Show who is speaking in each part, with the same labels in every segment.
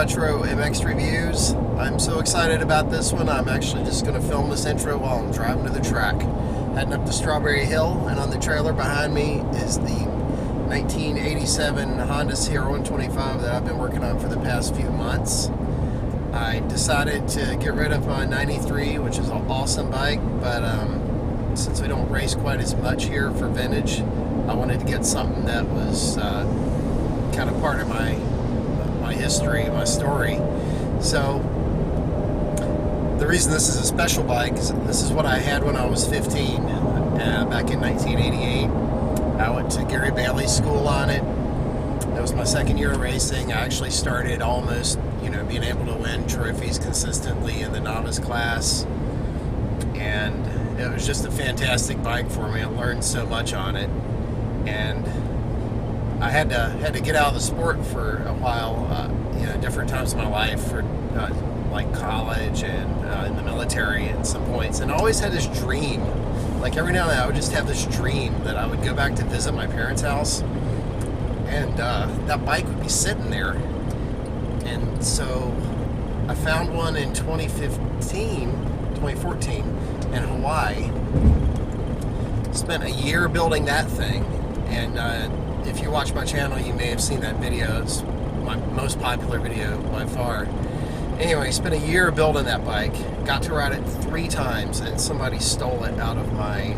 Speaker 1: Retro MX Reviews. I'm so excited about this one. I'm actually just going to film this intro while I'm driving to the track. Heading up to Strawberry Hill, and on the trailer behind me is the 1987 Honda CR125 that I've been working on for the past few months. I decided to get rid of my 93, which is an awesome bike, but since we don't race quite as much here for vintage, I wanted to get something that was kind of part of my history, my story. So the reason this is a special bike is this is what I had when I was 15, back in 1988. I went to Gary Bailey's school on it. It was my second year of racing. I actually started almost, being able to win trophies consistently in the novice class, and it was just a fantastic bike for me. I learned so much on it, and I had to get out of the sport for a while, different times in my life, for like college and in the military at some points, and I always had this dream. Like every now and then I would just have this dream that I would go back to visit my parents' house, and that bike would be sitting there. And so I found one in 2014 in Hawaii. Spent a year building that thing, and if you watch my channel, you may have seen that video. It's my most popular video by far. Anyway, spent a year building that bike. Got to ride it 3 times, and somebody stole it out of my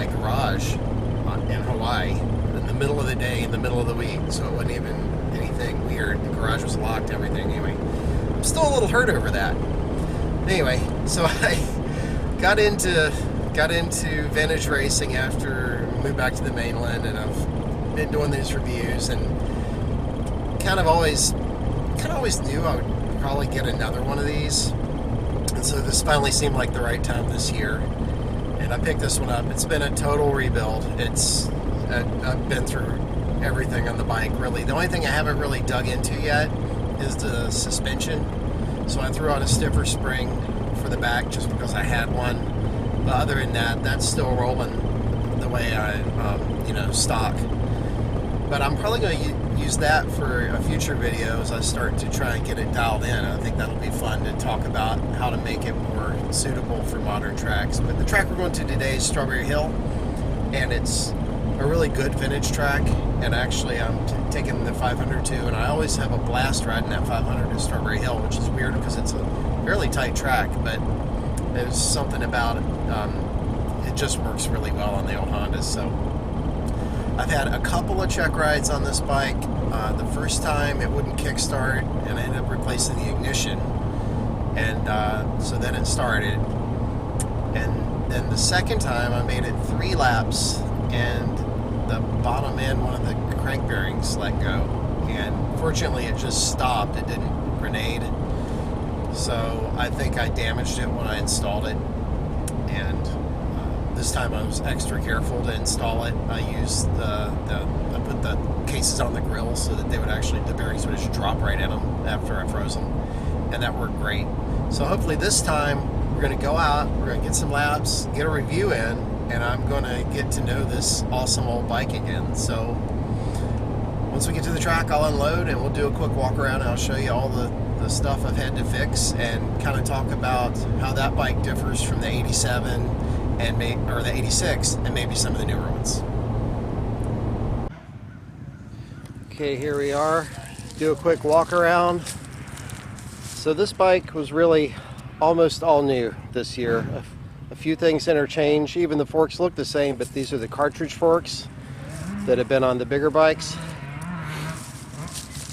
Speaker 1: garage in Hawaii in the middle of the day, in the middle of the week. So it wasn't even anything weird. The garage was locked, everything. Anyway, I'm still a little hurt over that. Anyway, so I got into vintage racing after I moved back to the mainland, and I've been doing these reviews, and kind of always knew I would probably get another one of these, and so this finally seemed like the right time this year, and I picked this one up. It's been a total rebuild. I've been through everything on the bike, really. The only thing I haven't really dug into yet is the suspension, so I threw on a stiffer spring for the back just because I had one. But other than that, that's still rolling the way I, stock. But I'm probably going to use that for a future video as I start to try and get it dialed in. I think that'll be fun to talk about how to make it more suitable for modern tracks. But the track we're going to today is Strawberry Hill, and it's a really good vintage track. And actually, I'm taking the 500 too, and I always have a blast riding that 500 at Strawberry Hill, which is weird because it's a fairly tight track, but there's something about it. It just works really well on the old Hondas. So I've had a couple of check rides on this bike. The first time it wouldn't kickstart, and I ended up replacing the ignition, and so then it started. And then the second time I made it 3 laps, and the bottom end, one of the crank bearings let go, and fortunately it just stopped. It didn't grenade. So I think I damaged it when I installed it, and this time I was extra careful to install it. I used I put the cases on the grill so that the bearings would just drop right in them after I froze them, and that worked great. So hopefully this time we're going to go out, we're going to get some laps, get a review in, and I'm going to get to know this awesome old bike again. So once we get to the track, I'll unload and we'll do a quick walk around, and I'll show you all the stuff I've had to fix, and kind of talk about how that bike differs from the 87 or the 86 and maybe some of the newer ones. Okay, here we are. Do a quick walk around. So this bike was really almost all new this year. A few things interchanged. Even the forks look the same, but these are the cartridge forks that have been on the bigger bikes.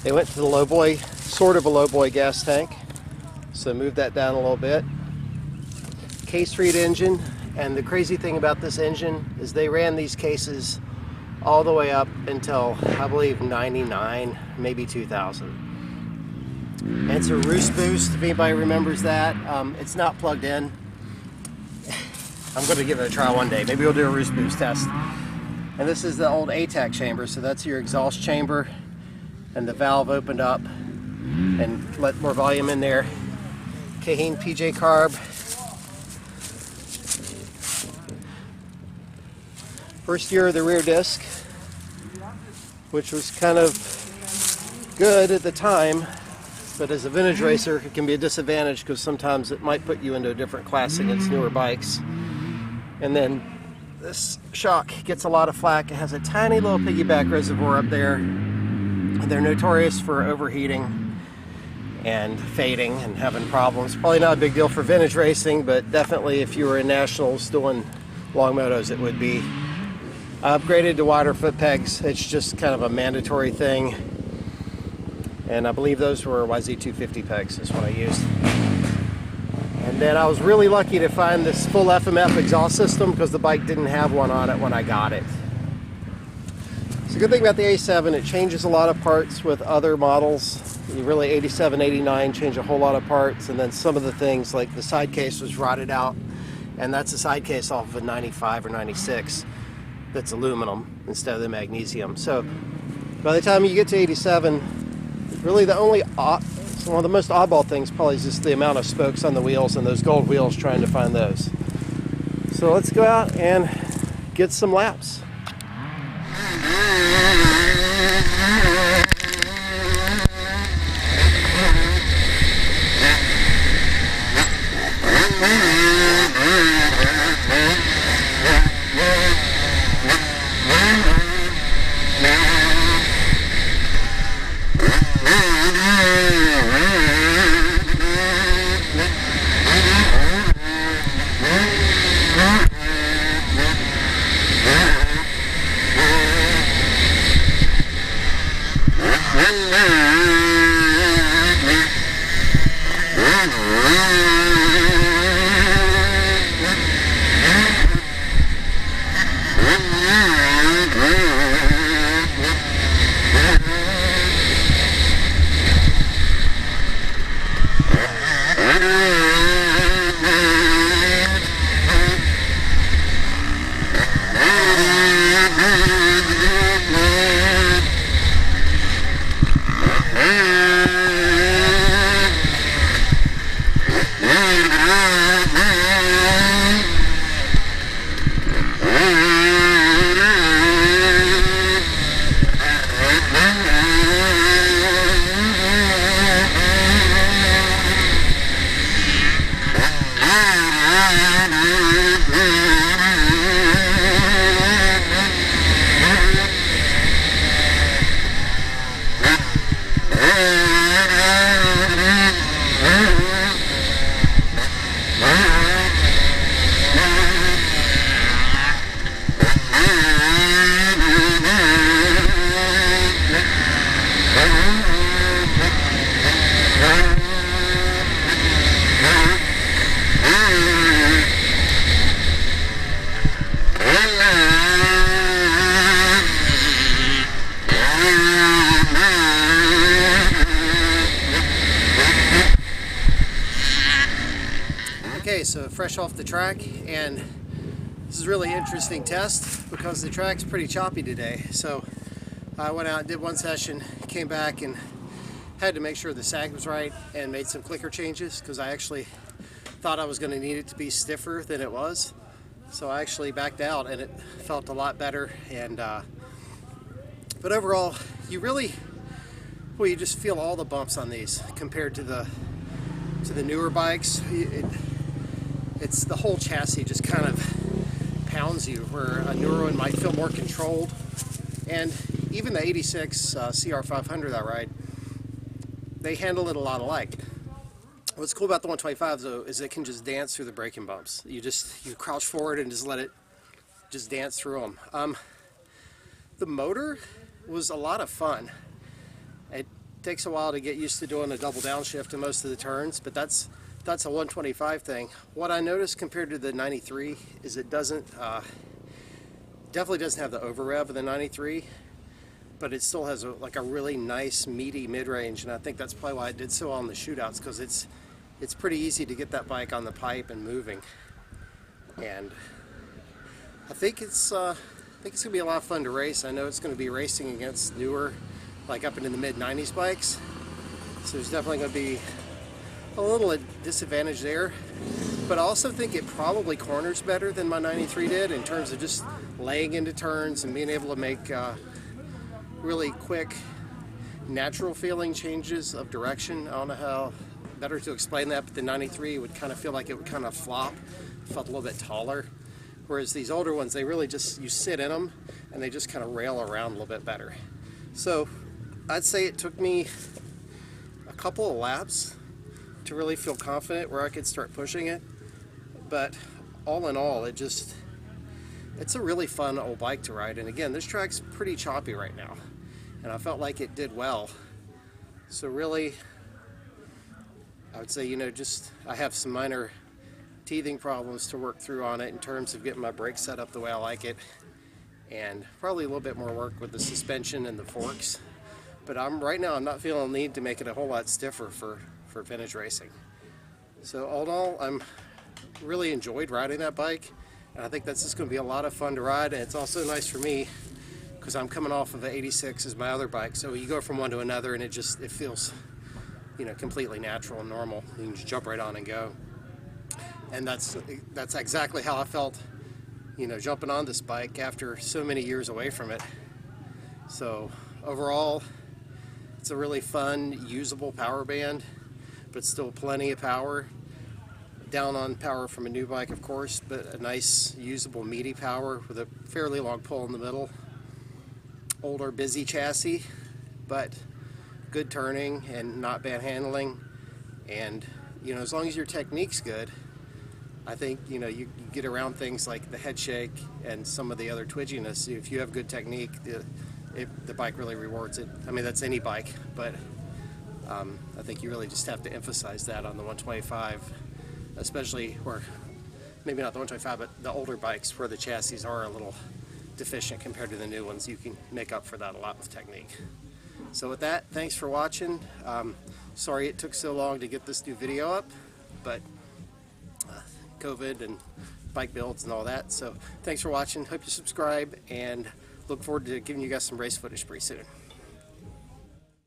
Speaker 1: They went to the lowboy, sort of a lowboy gas tank, so move that down a little bit. K-Street engine, and the crazy thing about this engine is they ran these cases all the way up until I believe 99, maybe 2000. And it's a roost boost, if anybody remembers that. It's not plugged in. I'm going to give it a try one day. Maybe we'll do a roost boost test. And this is the old ATAC chamber, so that's your exhaust chamber, and the valve opened up and let more volume in there. Kaheen PJ carb. First year of the rear disc, which was kind of good at the time, but as a vintage racer, it can be a disadvantage because sometimes it might put you into a different class against newer bikes. And then this shock gets a lot of flack. It has a tiny little piggyback reservoir up there. They're notorious for overheating and fading and having problems. Probably not a big deal for vintage racing, but definitely if you were in nationals doing long motos, it would be. I upgraded to wider foot pegs. It's just kind of a mandatory thing. And I believe those were YZ250 pegs is what I used. And then I was really lucky to find this full FMF exhaust system because the bike didn't have one on it when I got it. So the good thing about the A7, it changes a lot of parts with other models. You really 87, 89 change a whole lot of parts, and then some of the things like the side case was rotted out, and that's a side case off of a 95 or 96 that's aluminum instead of the magnesium. So by the time you get to 87, really the only one of the most oddball things probably is just the amount of spokes on the wheels and those gold wheels, trying to find those. So let's go out and get some laps. Okay, so fresh off the track, and this is a really interesting test because the track's pretty choppy today. So I went out and did one session, came back and had to make sure the sag was right and made some clicker changes because I actually thought I was going to need it to be stiffer than it was. So I actually backed out and it felt a lot better. And but overall, you just feel all the bumps on these compared to the newer bikes. It's the whole chassis just kind of pounds you, where a newer one might feel more controlled. And even the 86 CR500 I ride, they handle it a lot alike. What's cool about the 125 though is it can just dance through the braking bumps. You crouch forward and just let it just dance through them. The motor was a lot of fun. It takes a while to get used to doing a double downshift in most of the turns, but that's a 125 thing. What I noticed compared to the 93 is it definitely doesn't have the over rev of the 93, but it still has a really nice meaty mid-range, and I think that's probably why it did so well on the shootouts, because it's pretty easy to get that bike on the pipe and moving. And I think it's gonna be a lot of fun to race. I know it's gonna be racing against newer, like up into the mid-90s bikes, so there's definitely gonna be a little disadvantage there, but I also think it probably corners better than my 93 did in terms of just laying into turns and being able to make really quick natural feeling changes of direction. I don't know how better to explain that, but the 93 would kind of feel like it would kind of flop, felt a little bit taller. Whereas these older ones, they really just, you sit in them and they just kind of rail around a little bit better. So I'd say it took me a couple of laps to really feel confident where I could start pushing it. But all in all, it's a really fun old bike to ride. And again, this track's pretty choppy right now, and I felt like it did well. So really, I would say, I have some minor teething problems to work through on it in terms of getting my brakes set up the way I like it, and probably a little bit more work with the suspension and the forks. But right now I'm not feeling the need to make it a whole lot stiffer for vintage racing. So all in all, I'm really enjoyed riding that bike, and I think that's just going to be a lot of fun to ride. And it's also nice for me because I'm coming off of an 86 as my other bike, so you go from one to another and it feels completely natural and normal. You can just jump right on and go. And that's exactly how I felt jumping on this bike after so many years away from it. So overall, it's a really fun, usable power band, but still plenty of power. Down on power from a new bike, of course, but a nice, usable, meaty power with a fairly long pull in the middle. Older, busy chassis, but good turning and not bad handling. And as long as your technique's good, I think you get around things like the head shake and some of the other twitchiness. If you have good technique, the bike really rewards it. I mean, that's any bike, but I think you really just have to emphasize that on the 125, especially where, maybe not the 125, but the older bikes where the chassis are a little deficient compared to the new ones. You can make up for that a lot with technique. So with that, thanks for watching. Sorry it took so long to get this new video up, but COVID and bike builds and all that. So thanks for watching. Hope you subscribe, and look forward to giving you guys some race footage pretty soon.